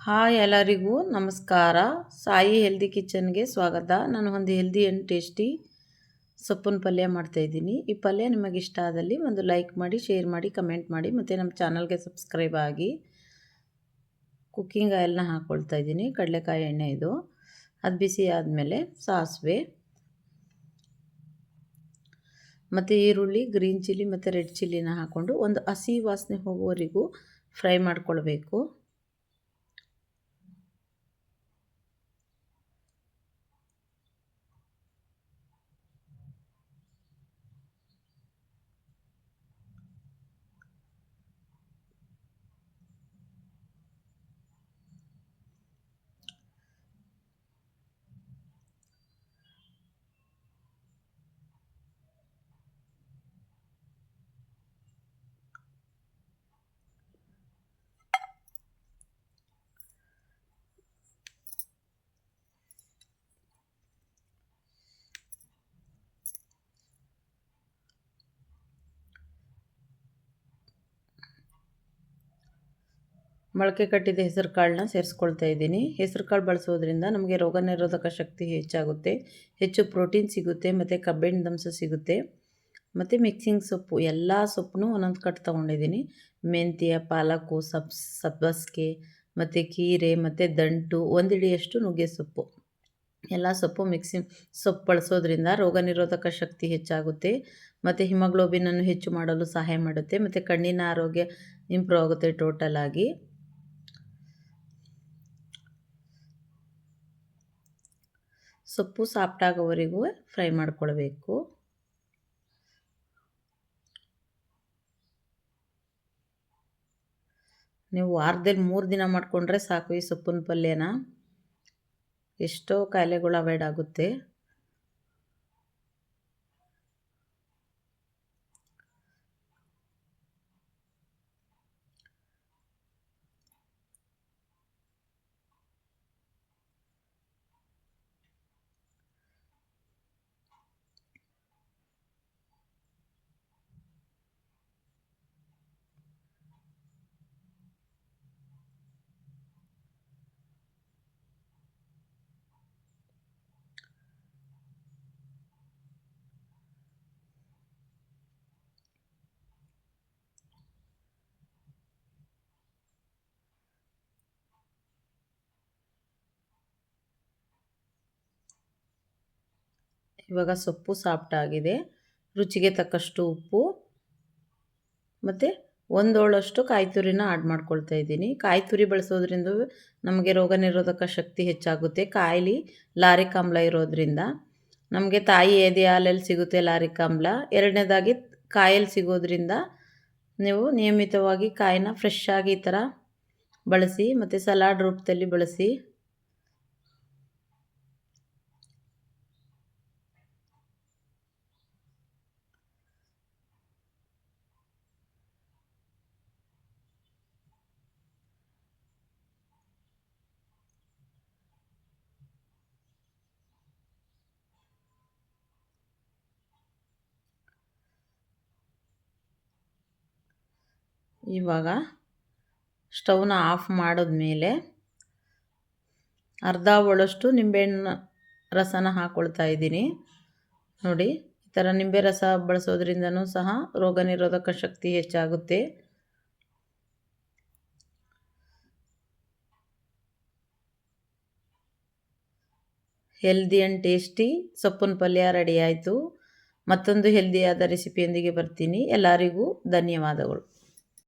Hi ಎಲ್ಲರಿಗೂ ನಮಸ್ಕಾರ. Sai healthy ಕಿಚನ್ಗೆ ಸ್ವಾಗತ. ನಾನು ಒಂದು ಹೆಲ್ದಿ ಆ್ಯಂಡ್ ಟೇಸ್ಟಿ ಸೊಪ್ಪಿನ ಪಲ್ಯ ಮಾಡ್ತಾಯಿದ್ದೀನಿ. ಈ ಪಲ್ಯ ನಿಮಗೆ ಇಷ್ಟ ಆದಲ್ಲಿ ಒಂದು ಲೈಕ್ ಮಾಡಿ, ಶೇರ್ ಮಾಡಿ, ಕಮೆಂಟ್ ಮಾಡಿ, ಮತ್ತು ನಮ್ಮ ಚಾನಲ್ಗೆ ಸಬ್ಸ್ಕ್ರೈಬ್ ಆಗಿ. ಕುಕ್ಕಿಂಗ್ ಆಯಿಲ್ನ ಹಾಕ್ಕೊಳ್ತಾ ಇದ್ದೀನಿ. ಕಡಲೆಕಾಯಿ ಎಣ್ಣೆ ಇದು. ಅದು ಬಿಸಿ ಆದಮೇಲೆ ಸಾಸಿವೆ ಮತ್ತು ಈರುಳ್ಳಿ, ಗ್ರೀನ್ ಚಿಲ್ಲಿ ಮತ್ತು ರೆಡ್ ಚಿಲ್ಲಿನ ಹಾಕ್ಕೊಂಡು ಒಂದು ಹಸಿ ವಾಸನೆ ಹೋಗುವವರೆಗೂ ಫ್ರೈ ಮಾಡ್ಕೊಳ್ಬೇಕು. ಮೊಳಕೆ ಕಟ್ಟಿದ ಹೆಸರು ಕಾಳನ್ನ ಸೇರಿಸ್ಕೊಳ್ತಾ ಇದ್ದೀನಿ. ಹೆಸರು ಕಾಳು ಬಳಸೋದ್ರಿಂದ ನಮಗೆ ರೋಗ ನಿರೋಧಕ ಶಕ್ತಿ ಹೆಚ್ಚಾಗುತ್ತೆ, ಹೆಚ್ಚು ಪ್ರೋಟೀನ್ ಸಿಗುತ್ತೆ, ಮತ್ತು ಕಬ್ಬಿಣದಂಶ ಸಿಗುತ್ತೆ. ಮತ್ತು ಮಿಕ್ಸಿಂಗ್ ಸೊಪ್ಪು, ಎಲ್ಲ ಸೊಪ್ಪನ್ನು ಒಂದೊಂದು ಕಟ್ ತೊಗೊಂಡಿದ್ದೀನಿ. ಮೆಂತ್ಯ, ಪಾಲಕು, ಸಬ್ಬಸಿಗೆ, ಮತ್ತು ಕೀರೆ, ಮತ್ತು ದಂಟು, ಒಂದು ಹಿಡಿಯಷ್ಟು ನುಗ್ಗೆ ಸೊಪ್ಪು, ಎಲ್ಲ ಸೊಪ್ಪು ಸೊಪ್ಪು ಬಳಸೋದ್ರಿಂದ ರೋಗ ನಿರೋಧಕ ಶಕ್ತಿ ಹೆಚ್ಚಾಗುತ್ತೆ, ಮತ್ತು ಹಿಮೋಗ್ಲೋಬಿನನ್ನು ಹೆಚ್ಚು ಮಾಡಲು ಸಹಾಯ ಮಾಡುತ್ತೆ, ಮತ್ತು ಕಣ್ಣಿನ ಆರೋಗ್ಯ ಇಂಪ್ರೂವ್ ಆಗುತ್ತೆ ಟೋಟಲ್ ಆಗಿ. ಸೊಪ್ಪು ಸಾಫ್ಟ್ ಆಗೋವರೆಗೂ ಫ್ರೈ ಮಾಡ್ಕೊಳ್ಬೇಕು. ನೀವು ವಾರದಲ್ಲಿ 3 ದಿನ ಮಾಡಿಕೊಂಡ್ರೆ ಸಾಕು ಈ ಸೊಪ್ಪಿನ ಪಲ್ಯನ. ಎಷ್ಟೋ ಕಾಯಿಲೆಗಳು ಅವಾಯ್ಡ್ ಆಗುತ್ತೆ. ಇವಾಗ ಸೊಪ್ಪು ಸಾಫ್ಟ್ ಆಗಿದೆ. ರುಚಿಗೆ ತಕ್ಕಷ್ಟು ಉಪ್ಪು ಮತ್ತು 1 ಹೋಳಷ್ಟು ಕಾಯಿ ತುರಿನ ಆಡ್ ಮಾಡ್ಕೊಳ್ತಾ ಇದ್ದೀನಿ. ಕಾಯಿ ತುರಿ ಬಳಸೋದ್ರಿಂದ ನಮಗೆ ರೋಗ ನಿರೋಧಕ ಶಕ್ತಿ ಹೆಚ್ಚಾಗುತ್ತೆ. ಕಾಯಿಲೆ ಲಾರಿಕ್ ಆಮ್ಲ ಇರೋದ್ರಿಂದ ನಮಗೆ ತಾಯಿ ಎದೆ ಹಾಲಲ್ಲಿ ಸಿಗುತ್ತೆ ಲಾರಿಕ್ ಆಮ್ಲ. ಎರಡನೇದಾಗಿ ಕಾಯಲ್ಲಿ ಸಿಗೋದ್ರಿಂದ ನೀವು ನಿಯಮಿತವಾಗಿ ಕಾಯಿನ ಫ್ರೆಶ್ ಆಗಿ ಈ ಥರ ಬಳಸಿ, ಮತ್ತು ಸಲಾಡ್ ರೂಪದಲ್ಲಿ ಬಳಸಿ. ಇವಾಗ ಸ್ಟವ್ನ ಆಫ್ ಮಾಡಿದ್ಮೇಲೆ ಅರ್ಧ ಹೋಳಷ್ಟು ನಿಂಬೆಹಣ್ಣು ರಸನ ಹಾಕ್ಕೊಳ್ತಾ ಇದ್ದೀನಿ. ನೋಡಿ, ಈ ಥರ ನಿಂಬೆ ರಸ ಬಳಸೋದ್ರಿಂದನೂ ಸಹ ರೋಗ ನಿರೋಧಕ ಶಕ್ತಿ ಹೆಚ್ಚಾಗುತ್ತೆ. ಹೆಲ್ದಿ ಆ್ಯಂಡ್ ಟೇಸ್ಟಿ ಸೊಪ್ಪಿನ ಪಲ್ಯ ರೆಡಿ ಆಯಿತು. ಮತ್ತೊಂದು ಹೆಲ್ದಿಯಾದ ರೆಸಿಪಿಯೊಂದಿಗೆ ಬರ್ತೀನಿ. ಎಲ್ಲರಿಗೂ ಧನ್ಯವಾದಗಳು.